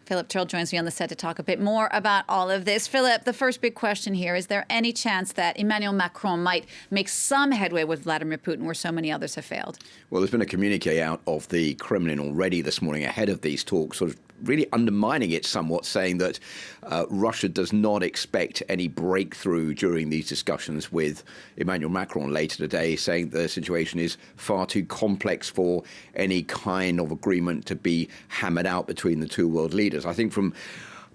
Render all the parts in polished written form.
Philip Turle joins me on the set to talk a bit more about all of this. Philip, the first big question here, is there any chance that Emmanuel Macron might make some headway with Vladimir Putin where so many others have failed? Well, there's been a communique out of the Kremlin already this morning ahead of these talks, sort of really undermining it somewhat, saying that Russia does not expect any breakthrough during these discussions with Emmanuel Macron later today, saying the situation is far too complex for any kind of agreement to be hammered out between the two world leaders. I think from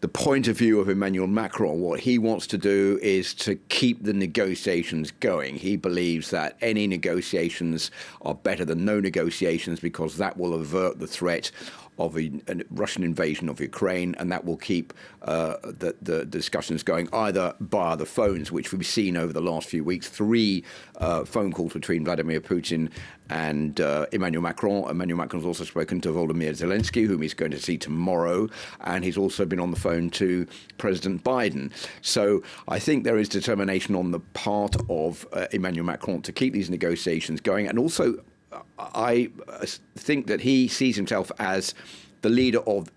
the point of view of Emmanuel Macron, what he wants to do is to keep the negotiations going. He believes that any negotiations are better than no negotiations because that will avert the threat of a Russian invasion of Ukraine, and that will keep the discussions going either via the phones, which we've seen over the last few weeks, 3 phone calls between Vladimir Putin and Emmanuel Macron. Emmanuel Macron's also spoken to Volodymyr Zelensky, whom he's going to see tomorrow, and he's also been on the phone to President Biden. So I think there is determination on the part of Emmanuel Macron to keep these negotiations going, and also I think that he sees himself as the leader of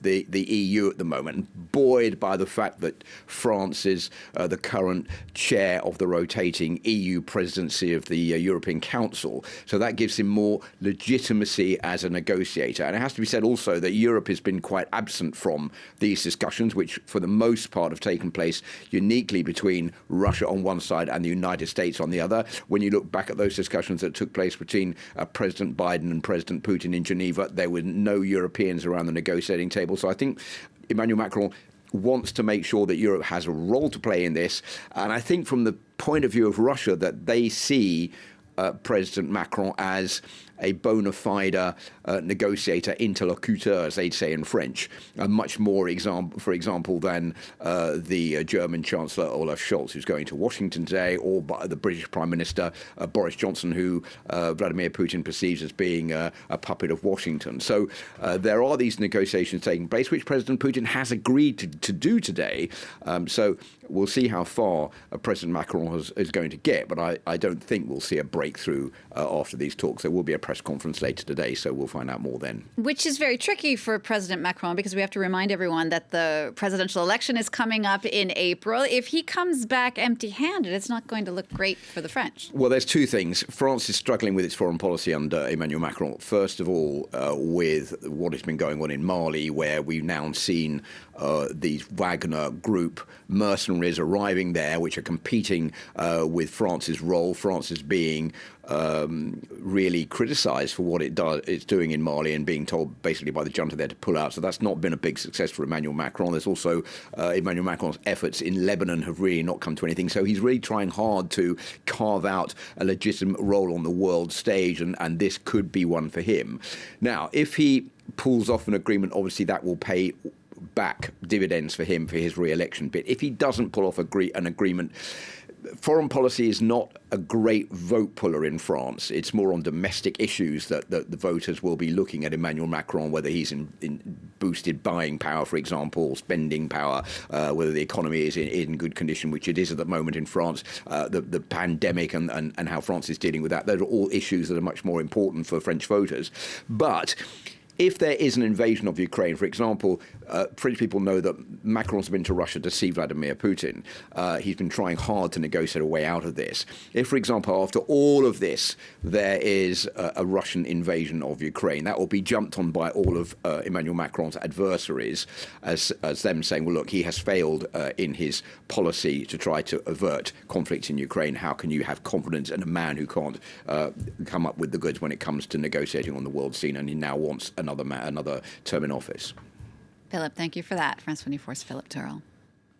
the EU at the moment, buoyed by the fact that France is the current chair of the rotating EU presidency of the European Council. So that gives him more legitimacy as a negotiator. And it has to be said also that Europe has been quite absent from these discussions, which for the most part have taken place uniquely between Russia on one side and the United States on the other. When you look back at those discussions that took place between President Biden and President Putin in Geneva, there were no Europeans around the negotiating table. So I think Emmanuel Macron wants to make sure that Europe has a role to play in this. And I think from the point of view of Russia, that they see President Macron as a bona fide negotiator, interlocuteur, as they'd say in French, much more, for example, than the German Chancellor Olaf Scholz, who's going to Washington today, or by the British Prime Minister Boris Johnson, who Vladimir Putin perceives as being a puppet of Washington. So there are these negotiations taking place, which President Putin has agreed to do today. So we'll see how far President Macron is going to get, but I don't think we'll see a breakthrough after these talks. There will be a press conference later today, so we'll find out more then. Which is very tricky for President Macron, because we have to remind everyone that the presidential election is coming up in April. If he comes back empty-handed, it's not going to look great for the French. Well, there's 2 things. France is struggling with its foreign policy under Emmanuel Macron. First of all, with what has been going on in Mali, where we've now seen these Wagner group mercenaries arriving there, which are competing with France's role. France is being really criticised for what it's doing in Mali, and being told basically by the junta there to pull out. So that's not been a big success for Emmanuel Macron. There's also Emmanuel Macron's efforts in Lebanon have really not come to anything. So he's really trying hard to carve out a legitimate role on the world stage, and this could be one for him. Now, if he pulls off an agreement, obviously that will pay back dividends for him for his re-election bid. If he doesn't pull off an agreement, foreign policy is not a great vote puller in France. It's more on domestic issues that the voters will be looking at Emmanuel Macron, whether he's in boosted buying power, for example, spending power, whether the economy is in good condition, which it is at the moment in France, the pandemic and how France is dealing with that. Those are all issues that are much more important for French voters. But if there is an invasion of Ukraine, for example, French people know that Macron's been to Russia to see Vladimir Putin. He's been trying hard to negotiate a way out of this. If, for example, after all of this, there is a Russian invasion of Ukraine, that will be jumped on by all of Emmanuel Macron's adversaries as them saying, well, look, he has failed in his policy to try to avert conflict in Ukraine. How can you have confidence in a man who can't come up with the goods when it comes to negotiating on the world scene, and he now wants another term in office? Philip, thank you for that. France 24's Philip Turle.